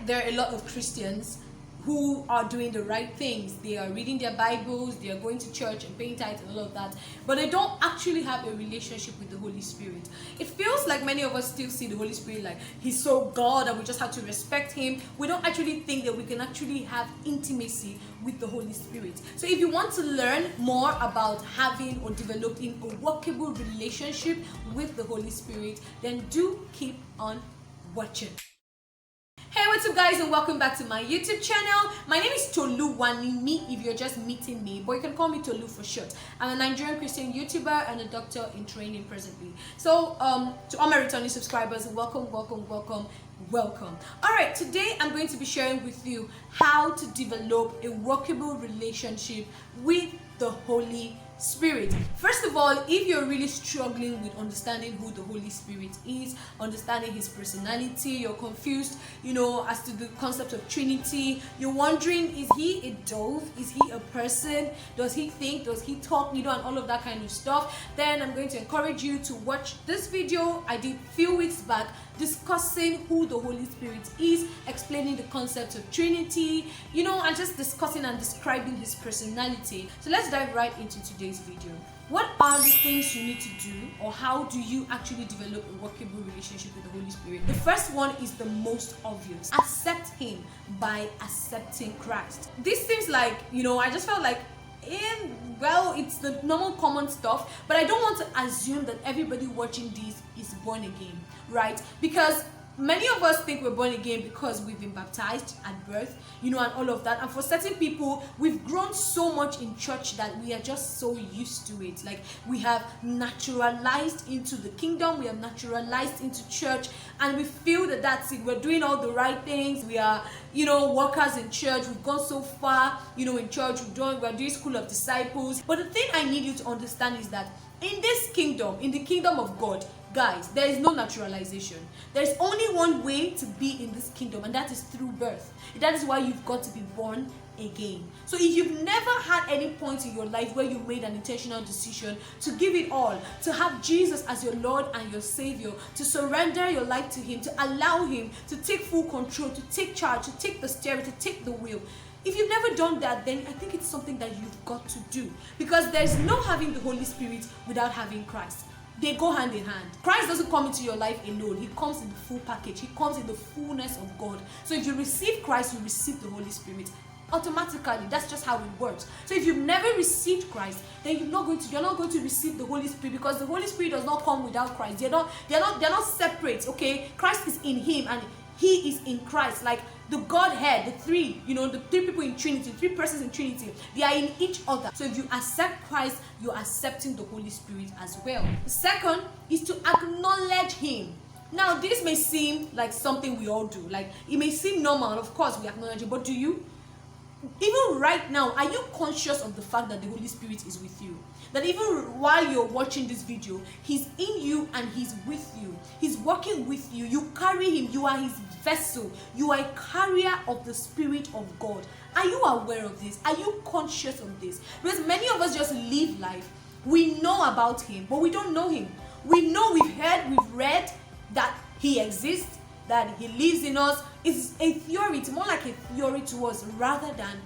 there are a lot of Christians who are doing the right things. They are reading their Bibles, they are going to church and paying tithes and all of that, but they don't actually have a relationship with the Holy Spirit. It feels like many of us still see the Holy Spirit like he's so God and we just have to respect him. We don't actually think that we can actually have intimacy with the Holy Spirit. So if you want to learn more about having or developing a workable relationship with the Holy Spirit, then do keep on watching. Hey, what's up guys, and welcome back to my YouTube channel. My name is Tolu Wanimi if you're just meeting me, but you can call me Tolu for short. I'm a Nigerian Christian YouTuber and a doctor in training presently. So to all my returning subscribers, welcome. Alright, today I'm going to be sharing with you how to develop a workable relationship with the Holy Spirit. First of all, if you're really struggling with understanding who the Holy Spirit is, understanding his personality, you're confused, as to the concept of Trinity, you're wondering, is he a dove? Is he a person? Does he think? Does he talk? And all of that kind of stuff, then I'm going to encourage you to watch this video I did a few weeks back discussing who the Holy Spirit is, explaining the concept of Trinity, and just discussing and describing his personality. So let's dive right into today's video. What are the things you need to do, or how do you actually develop a workable relationship with the Holy Spirit? The first one is the most obvious. Accept him by accepting Christ. This seems like, I just felt like, well, it's the normal common stuff, but I don't want to assume that everybody watching this is born again, right? Because many of us think we're born again because we've been baptized at birth, and all of that. And for certain people, we've grown so much in church that we are just so used to it. Like, we have naturalized into the kingdom, we have naturalized into church, and we feel that that's it. We're doing all the right things. We are, workers in church. We've gone so far, in church. We're doing school of disciples. But the thing I need you to understand is that in this kingdom, in the kingdom of God, guys, there is no naturalization. There's only one way to be in this kingdom, and that is through birth. That is why you've got to be born again. So if you've never had any point in your life where you made an intentional decision to give it all, to have Jesus as your Lord and your Savior, to surrender your life to him, to allow him to take full control, to take charge, to take the steering, to take the wheel, if you've never done that, then I think it's something that you've got to do, because there's no having the Holy Spirit without having Christ. They go hand in hand. Christ doesn't come into your life alone. He comes in the full package. He comes in the fullness of God. So if you receive Christ, you receive the Holy Spirit automatically. That's just how it works. So if you've never received Christ, then you're not going to receive the Holy Spirit, because the Holy Spirit does not come without Christ. They're not separate. Okay, Christ is in him and he is in Christ. Like the Godhead, the three, the three people in Trinity, three persons in Trinity, they are in each other. So if you accept Christ, you're accepting the Holy Spirit as well. The second is to acknowledge him. Now, this may seem like something we all do. Like, it may seem normal, of course we acknowledge it, but do you? Even right now, are you conscious of the fact that the Holy Spirit is with you? That even while you're watching this video, he's in you and he's with you. He's working with you. You carry him. You are his vessel. You are a carrier of the Spirit of God. Are you aware of this? Are you conscious of this? Because many of us just live life. We know about him, but we don't know him. We know, we've heard, we've read that he exists, that he lives in us. It's a theory. It's more like a theory to us rather than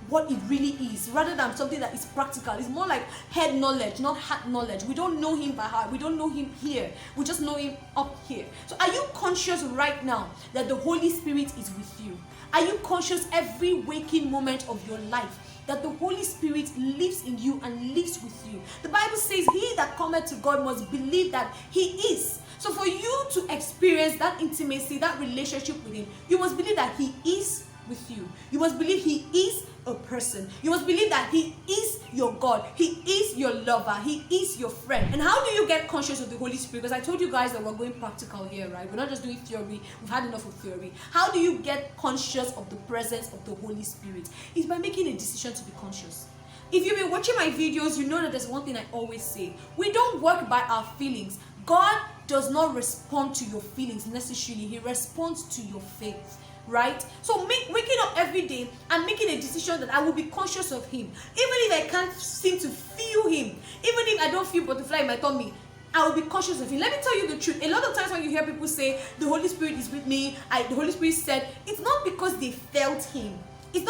what it really is, rather than something that is practical. It's more like head knowledge, not heart knowledge. We don't know him by heart. We don't know him here. We just know him up here. So are you conscious right now that the Holy Spirit is with you? Are you conscious every waking moment of your life that the Holy Spirit lives in you and lives with you? The Bible says, he that cometh to God must believe that he is. So for you to experience that intimacy, that relationship with him, you must believe that he is with you. You must believe he is a person. You must believe that he is your God. He is your lover. He is your friend. And how do you get conscious of the Holy Spirit? Because I told you guys that we're going practical here, right? We're not just doing theory. We've had enough of theory. How do you get conscious of the presence of the Holy Spirit? It's by making a decision to be conscious. If you've been watching my videos, you know that there's one thing I always say. We don't work by our feelings. God does not respond to your feelings necessarily. He responds to your faith. Right? So waking up every day and making a decision that I will be conscious of him. Even if I can't seem to feel him, even if I don't feel butterfly in my tummy, I will be conscious of him. Let me tell you the truth. A lot of times when you hear people say the Holy Spirit is with me, the Holy Spirit said, it's not because they felt him. It's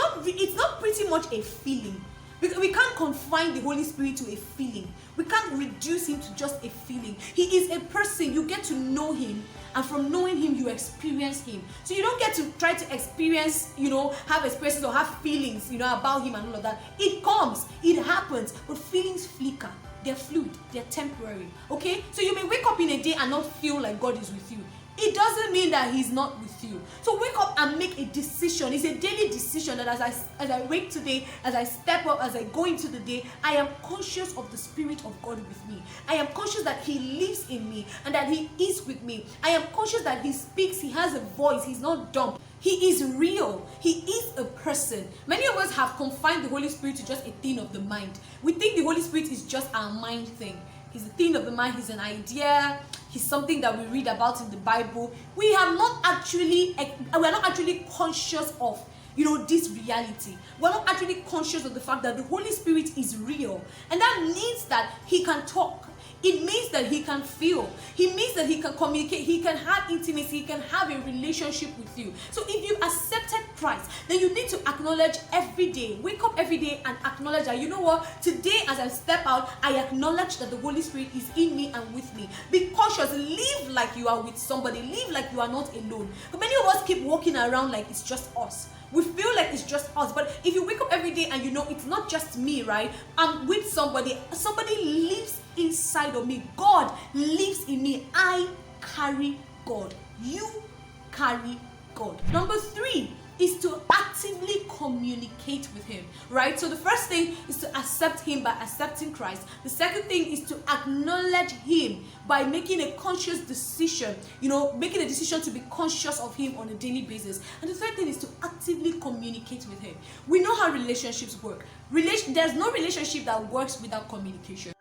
not pretty much a feeling. Because we can't confine the Holy Spirit to a feeling. We can't reduce him to just a feeling. He is a person. You get to know him, and from knowing him, you experience him. So you don't get to try to experience, have experiences or have feelings, about him and all of that. It comes, it happens, but feelings flicker. They're fluid, they're temporary. Okay? So you may wake up in a day and not feel like God is with you. It doesn't mean that he's not with you. So wake up and make a decision. It's a daily decision that as I wake today, as I step up, as I go into the day, I am conscious of the Spirit of God with me. I am conscious that he lives in me and that he is with me. I am conscious that he speaks, he has a voice, he's not dumb. He is real. He is a person. Many of us have confined the Holy Spirit to just a thing of the mind. We think the Holy Spirit is just our mind thing. He's a thing of the mind. He's an idea. He's something that we read about in the Bible. We're not actually conscious of, this reality. We're not actually conscious of the fact that the Holy Spirit is real. And that means that he can talk. It means that he can feel. It means that he can communicate. He can have intimacy. He can have a relationship with you. So if you accepted Christ, then you need to acknowledge every day. Wake up every day and acknowledge that, you know what? Today as I step out, I acknowledge that the Holy Spirit is in me and with me. Be cautious. Live like you are with somebody. Live like you are not alone. But many of us keep walking around like it's just us. We feel like it's just us, but if you wake up every day and it's not just me, right? I'm with somebody. Somebody lives inside of me. God lives in me. I carry God. You carry God. Number 3 is to actively communicate with him, right? So the first thing is to accept him by accepting Christ. The second thing is to acknowledge him by making a conscious decision, making a decision to be conscious of him on a daily basis. And the third thing is to actively communicate with him. We know how relationships work. There's no relationship that works without communication.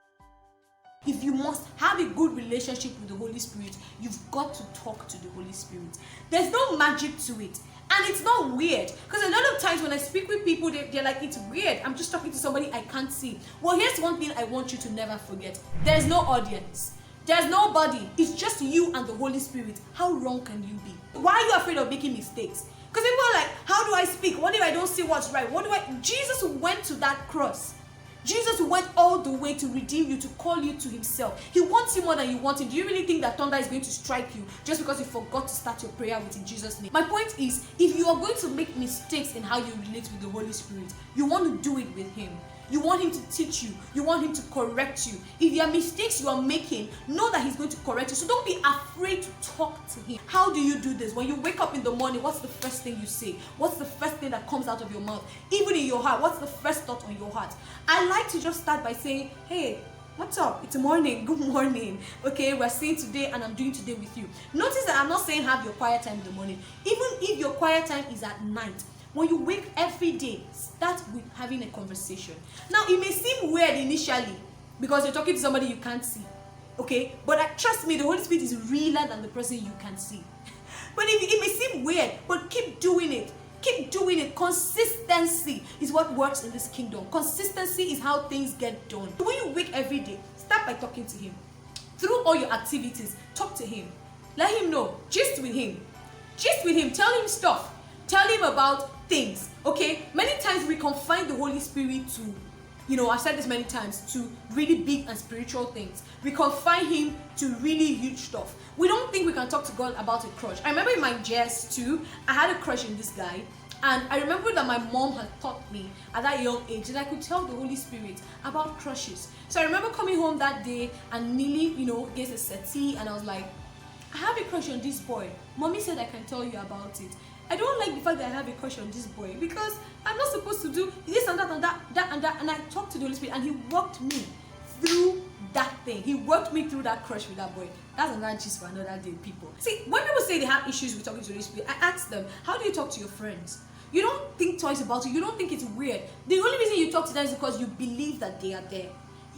If you must have a good relationship with the Holy Spirit, you've got to talk to the Holy Spirit. There's no magic to it. And it's not weird. Because a lot of times when I speak with people, they're like, it's weird. I'm just talking to somebody I can't see. Well, here's one thing I want you to never forget. There's no audience. There's nobody. It's just you and the Holy Spirit. How wrong can you be? Why are you afraid of making mistakes? Because people are like, how do I speak? What if I don't say what's right? Jesus went to that cross. Jesus went all the way to redeem you, to call you to himself. He wants you more than you want him. Do you really think that thunder is going to strike you just because you forgot to start your prayer with in Jesus' name? My point is, if you are going to make mistakes in how you relate with the Holy Spirit, you want to do it with him. You want him to teach you. You want him to correct you. If there are mistakes you are making, know that he's going to correct you. So don't be afraid to talk to him. How do you do this? When you wake up in the morning, what's the first thing you say? What's the first thing that comes out of your mouth? Even in your heart, what's the first thought on your heart? I like to just start by saying, hey, what's up? It's morning. Good morning. Okay, we're seeing today and I'm doing today with you. Notice that I'm not saying have your quiet time in the morning. Even if your quiet time is at night, when you wake every day, start with having a conversation. Now, it may seem weird initially because you're talking to somebody you can't see. Okay? But trust me, the Holy Spirit is realer than the person you can see. But it may seem weird, but keep doing it. Keep doing it. Consistency is what works in this kingdom. Consistency is how things get done. When you wake every day, start by talking to him. Through all your activities, talk to him. Let him know. Gist with him. Gist with him. Tell him stuff. Tell him about things, okay? Many times we confine the Holy Spirit to, I've said this many times, to really big and spiritual things. We confine him to really huge stuff. We don't think we can talk to God about a crush. I remember in my JS2, I had a crush on this guy, and I remember that my mom had taught me at that young age that I could tell the Holy Spirit about crushes. So I remember coming home that day and kneeling, against a settee, and I was like, I have a crush on this boy. Mommy said I can tell you about it. I don't like the fact that I have a crush on this boy because I'm not supposed to do this and that and that and that. And I talked to the Holy Spirit and he walked me through that thing. He worked me through that crush with that boy. That's another gist for another day, people. See, when people say they have issues with talking to the Holy Spirit, I ask them, how do you talk to your friends? You don't think twice about it. You don't think it's weird. The only reason you talk to them is because you believe that they are there.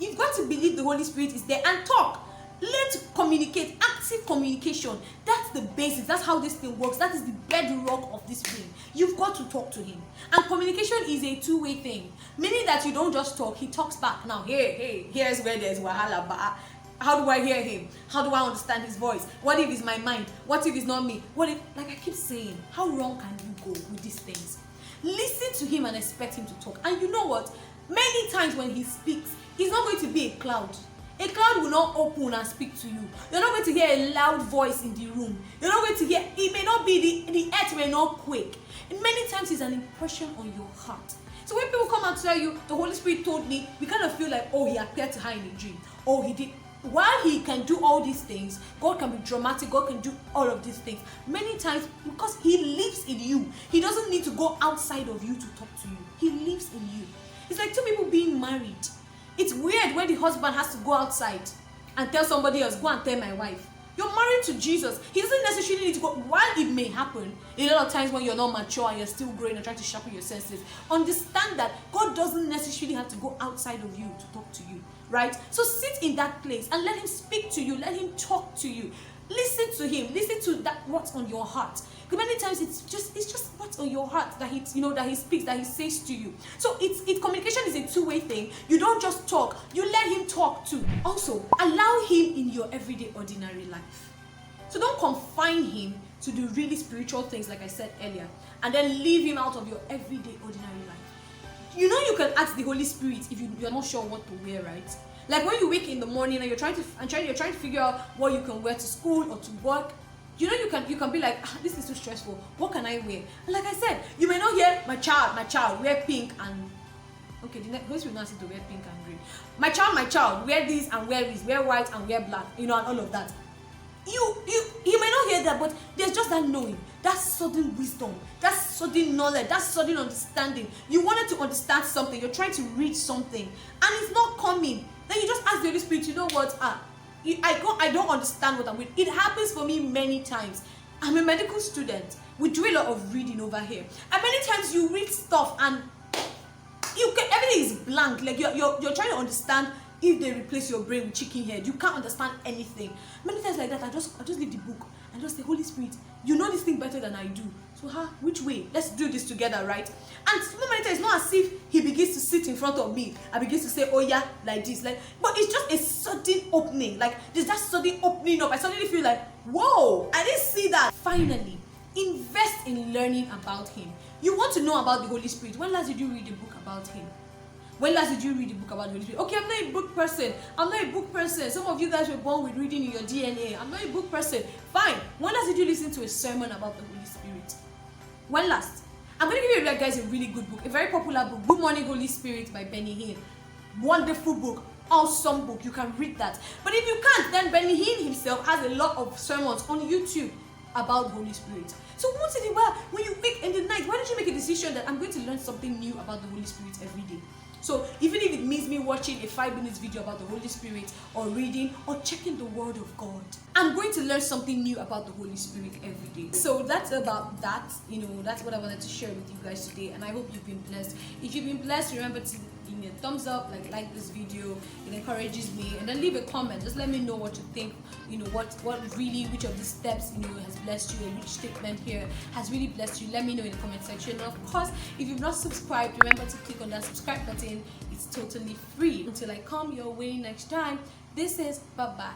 You've got to believe the Holy Spirit is there and talk. Let's communicate. Active communication. That's the basics. That's how this thing works. That is the bedrock of this thing. You've got to talk to him. And communication is a two-way thing. Meaning that you don't just talk. He talks back. Now, hey, here's where there's wahala. But How do I hear him? How do I understand his voice? What if it's my mind? What if it's not me? What if, like I keep saying, how wrong can you go with these things? Listen to him and expect him to talk. And you know what? Many times when he speaks, he's not going to be a cloud. A cloud will not open and speak to you. You're not going to hear a loud voice in the room. You're not going to hear, it may not be, the earth may not quake. And many times it's an impression on your heart. So when people come and tell you, the Holy Spirit told me, we kind of feel like, oh, he appeared to her in a dream. Oh, he did. While he can do all these things, God can be dramatic, God can do all of these things. Many times, because he lives in you, he doesn't need to go outside of you to talk to you. He lives in you. It's like two people being married. It's weird when the husband has to go outside and tell somebody else, go and tell my wife. You're married to Jesus. He doesn't necessarily need to go. While it may happen, a lot of times when you're not mature and you're still growing and trying to sharpen your senses, understand that God doesn't necessarily have to go outside of you to talk to you, right? So sit in that place and let him speak to you. Let him talk to you. Listen to him. Listen to that what's on your heart. Because many times it's just what's on your heart that he that he speaks, that he says to you. So communication is a two-way thing. You don't just talk, you let him talk too. Also, allow him in your everyday ordinary life. So don't confine him to the really spiritual things like I said earlier, and then leave him out of your everyday ordinary life. You know you can ask the Holy Spirit if you're not sure what to wear, right? Like when you wake in the morning and you're trying to figure out what you can wear to school or to work. You know you can be like, this is too stressful. What can I wear? And like I said, you may not hear my child, wear pink and okay, the Holy Spirit not to wear pink and green. My child, wear this and wear this, wear white and wear black, and all of that. You may not hear that, but there's just that knowing, that sudden wisdom, that sudden knowledge, that sudden understanding. You wanted to understand something, you're trying to read something, and it's not coming. Then you just ask the Holy Spirit, you know what? I don't understand what I'm reading. It happens for me many times. I'm a medical student. We do a lot of reading over here, and many times you read stuff and everything is blank. Like you're trying to understand if they replace your brain with chicken head. You can't understand anything. Many times like that, I just leave the book and just say, Holy Spirit, you know this thing better than I do. So which way? Let's do this together, right? And many times it's not as if he begins to sit in front of me and begins to say, oh yeah, like this, but it's just a sudden opening. Like there's that sudden opening up. I suddenly feel like, whoa, I didn't see that. Finally, invest in learning about him. You want to know about the Holy Spirit. When last did you read a book about him? When last did you read a book about the Holy Spirit? Okay, I'm not a book person. Some of you guys were born with reading in your DNA. I'm not a book person. Fine. When last did you listen to a sermon about the Holy Spirit? When last? I'm going to give you guys a really good book, a very popular book, Good Morning Holy Spirit by Benny Hinn. Wonderful book, awesome book. You can read that. But if you can't, then Benny Hinn himself has a lot of sermons on YouTube about the Holy Spirit. So once in a while, when you wake in the night, why don't you make a decision that I'm going to learn something new about the Holy Spirit every day? So even if it means me watching a 5-minute video about the Holy Spirit or reading or checking the Word of God, I'm going to learn something new about the Holy Spirit every day. So that's about that. That's what I wanted to share with you guys today, and I hope you've been blessed. If you've been blessed, remember to give me a thumbs up, like this video. It encourages me, and then leave a comment. Just let me know what you think. Which of these steps has blessed you, and which statement here has really blessed you. Let me know in the comment section. And of course, if you've not subscribed, remember to click on that subscribe button. It's totally free. Until I come your way next time, this is bye-bye.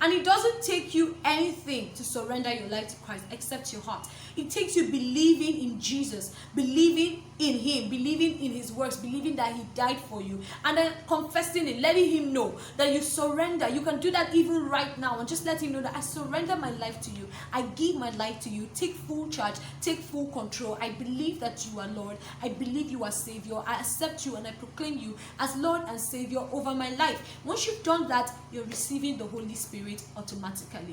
And it doesn't take you anything to surrender your life to Christ except your heart. It takes you believing in Jesus, believing in him, believing in his works, believing that he died for you, and then confessing it, letting him know that you surrender. You can do that even right now and just let him know that I surrender my life to you. I give my life to you. Take full charge, take full control. I believe that you are Lord. I believe you are Savior. I accept you and I proclaim you as Lord and Savior over my life. Once you've done that, you're receiving the Holy Spirit automatically.